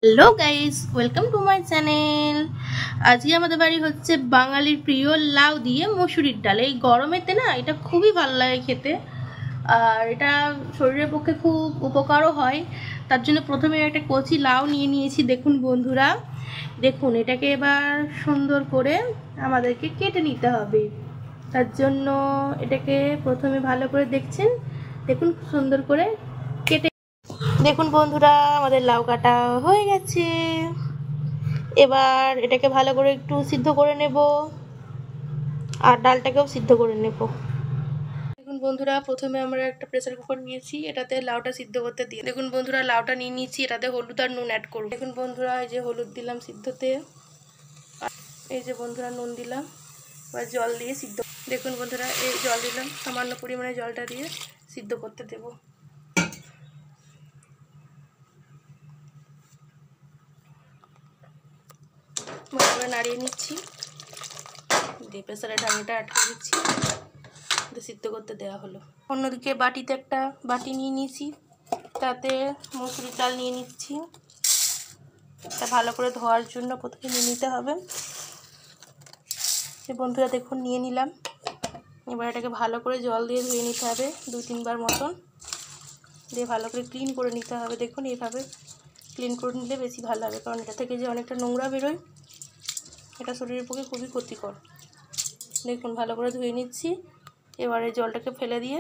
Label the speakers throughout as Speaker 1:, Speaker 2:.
Speaker 1: Hello guys, welcome to my channel. আজকে আমাদের বাড়ি হচ্ছে বাঙালির প্রিয় লাউ দিয়ে মসুরির ডাল। এই গরমেতে না এটা খুবই ভালো লাগে খেতে, আর এটা শরীরের পক্ষে খুব উপকারও হয়। তার জন্য প্রথমে একটা কচি লাউ নিয়ে নিয়েছি। দেখুন বন্ধুরা, দেখুন এটাকে এবার সুন্দর করে আমাদেরকে কেটে নিতে হবে। তার জন্য এটাকে প্রথমে ভালো করে দেখুন সুন্দর করে কেটে। দেখুন বন্ধুরা, আমাদের লাউ কাটা হয়ে গেছে। এবার এটাকে ভালো করে একটু সিদ্ধ করে নেব, আর ডালটাকেও সিদ্ধ করে নেব। দেখুন বন্ধুরা, প্রথমে আমরা একটা প্রেসার কুকার নিয়েছি, এটাতে লাউটা সিদ্ধ করতে দিয়ে। দেখুন বন্ধুরা, লাউটা নিয়ে নিয়েছি, এটাতে হলুদ আর নুন অ্যাড করব। দেখুন বন্ধুরা, এই যে হলুদ দিলাম সিদ্ধতে, এই যে বন্ধুরা নুন দিলাম, এবার জল দিয়ে সিদ্ধ। দেখুন বন্ধুরা, এই জল দিলাম, সামান্য পরিমাণে জলটা দিয়ে সিদ্ধ করতে দেবো। ভালো করে নাড়িয়ে নিচ্ছি, দিয়ে প্রেসারে ঢাকনাটা আটকে দিচ্ছি, সিদ্ধ করতে দেওয়া হলো। অন্যদিকে বাটিতে একটা বাটি নিয়ে নিয়েছি, তাতে মসুরির ডাল নিয়ে নিচ্ছি। তা ভালো করে ধোয়ার জন্য প্রথমে নিয়ে নিতে হবে। যে বন্ধুরা দেখুন নিয়ে নিলাম। এবার এটাকে ভালো করে জল দিয়ে ধুয়ে নিতে হবে 2-3 বার মতন, দিয়ে ভালো করে ক্লিন করে নিতে হবে। দেখুন এইভাবে ক্লিন করে নিলে বেশি ভালো হবে, কারণ এটা থেকে যে অনেকটা নোংরা বেরোয়, এটা শরীরের পক্ষে খুবই ক্ষতিকর। দেখুন ভালো করে ধুয়ে নিচ্ছি। এবারে জলটাকে ফেলে দিয়ে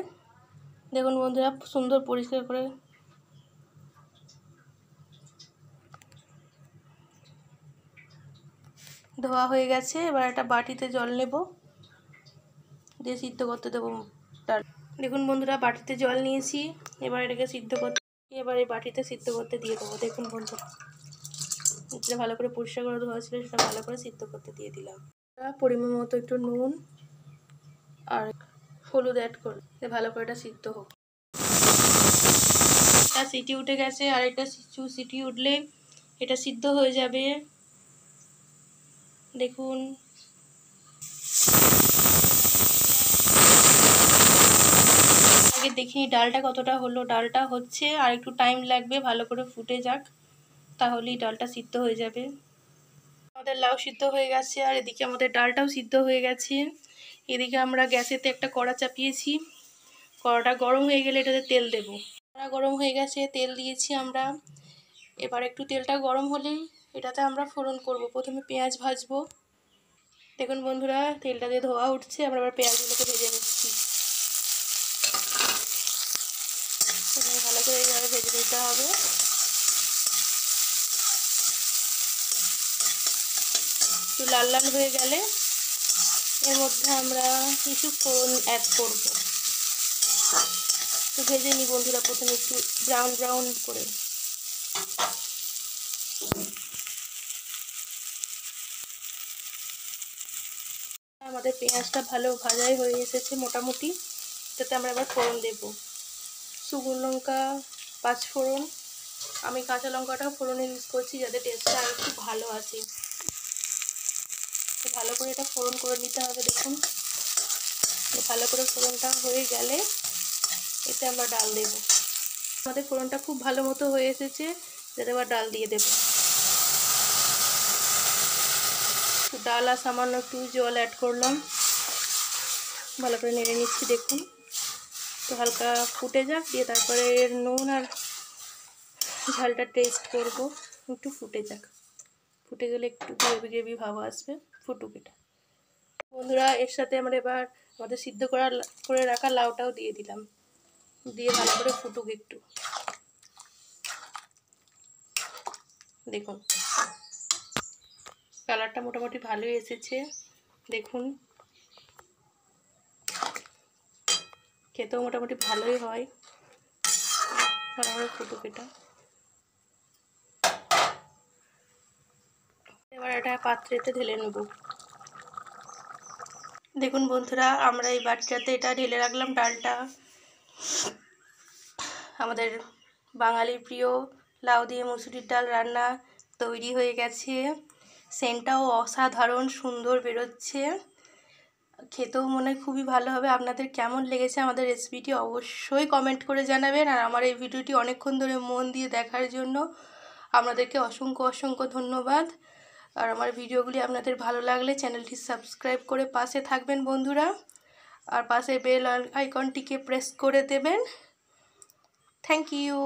Speaker 1: দেখুন বন্ধুরা সুন্দর পরিষ্কার করে ধোয়া হয়ে গেছে। এবার একটা বাটিতে জল নেব, দিয়ে সিদ্ধ করতে দেবো ডাল। দেখুন বন্ধুরা, বাটিতে জল নিয়েছি, এবার এটাকে সিদ্ধ করতে, এবার এই বাটিতে সিদ্ধ করতে দিয়ে দেবো। দেখুন বন্ধুরা, যেটা ভালো করে পরিষ্কার করে ধোয়া ছিল সেটা ভালো করে সিদ্ধ করতে দিয়ে দিলাম। পরিমাণ মতো একটু নুন আর হলুদ অ্যাড করে ভালো করে এটা সিদ্ধ হোক। এটা সিটি উঠে গেছে, আর এটা সিটি উঠলে এটা সিদ্ধ হয়ে যাবে। দেখুন আগে দেখিনি ডালটা কতটা হলো। ডালটা হচ্ছে, আর একটু টাইম লাগবে, ভালো করে ফুটে যাক, তাহলেই ডালটা সিদ্ধ হয়ে যাবে। আমাদের লাউ সিদ্ধ হয়ে গেছে, আর এদিকে আমাদের ডালটাও সিদ্ধ হয়ে গেছে। এদিকে আমরা গ্যাসেতে একটা কড়া চাপিয়েছি, কড়াটা গরম হয়ে গেলে এটাতে তেল দেব। কড়া গরম হয়ে গেছে, তেল দিয়েছি আমরা। এবার একটু তেলটা গরম হলেই এটাতে আমরা ফোড়ন করব। প্রথমে পেঁয়াজ ভাজবো। দেখুন বন্ধুরা, তেলটা দিয়ে ধোয়া উঠছে, আমরা এবার পেঁয়াজগুলোকে ভেজে নিচ্ছি। ভালো করে এইভাবে ভেজে নিতে হবে। একটু লাল লাল হয়ে গেলে এর মধ্যে আমরা কিছু ফোড়ন অ্যাড করব। একটু ভেজে নিই বন্ধুরা, প্রথমে একটু ব্রাউন ব্রাউন করে। আমাদের পেঁয়াজটা ভালো ভাজাই হয়ে এসেছে মোটামুটি। এটাতে আমরা এবার ফোড়ন দেব। শুকনো লঙ্কা, 5 ফোড়ন। আমি কাঁচা লঙ্কাটাও ফোড়নে ইউজ করছি, যাতে টেস্টটা আর একটু ভালো আসে। ভালো করে এটা ফোড়ন করে নিতে হবে। দেখুন ভালো করে ফোড়নটা হয়ে গেলে এতে আমরা ডাল দেব। আমাদের ফোড়নটা খুব ভালো মতো হয়ে এসেছে, যাতে এবার ডাল দিয়ে দেব। ডাল আর সামান্য একটু জল অ্যাড করলাম, ভালো করে নেড়ে নিচ্ছি। দেখুন তো হালকা ফুটে যাক, দিয়ে তারপরে এর নুন আর ঝালটা টেস্ট করব। একটু ফুটে যাক, ফুটে গেলে একটু গ্রেভি গ্রেভি ভাব আসবে, ফুটুক এটা। বন্ধুরা, এর সাথে আমরা এবার আমাদের সিদ্ধ করে রাখা লাউটাও দিয়ে দিলাম, দিয়ে ভালো করে ফুটুক একটু। দেখুন কালারটা মোটামুটি ভালোই এসেছে। দেখুন খেতেও মোটামুটি ভালোই হয়। ভালো করে ফুটুক এটা। এবার এটা পাত্রেতে ঢেলে নেব। দেখুন বন্ধুরা, আমরা এই বাটিটাতে এটা ঢেলে রাখলাম ডালটা। আমাদের বাঙালির প্রিয় লাউ দিয়ে মসুরির ডাল রান্না তৈরি হয়ে গেছে। সেন্টটাও অসাধারণ সুন্দর বেরোচ্ছে, খেতেও মনে হয় খুবই ভালো হবে। আপনাদের কেমন লেগেছে আমাদের রেসিপিটি অবশ্যই কমেন্ট করে জানাবেন। আর আমার এই ভিডিওটি অনেকক্ষণ ধরে মন দিয়ে দেখার জন্য আপনাদেরকে অসংখ্য অসংখ্য ধন্যবাদ। আর আমার ভিডিওগুলি আপনাদের ভালো লাগলে চ্যানেলটি সাবস্ক্রাইব করে পাশে থাকবেন বন্ধুরা, আর পাশে বেল আইকনটিকে প্রেস করে দেবেন। Thank you.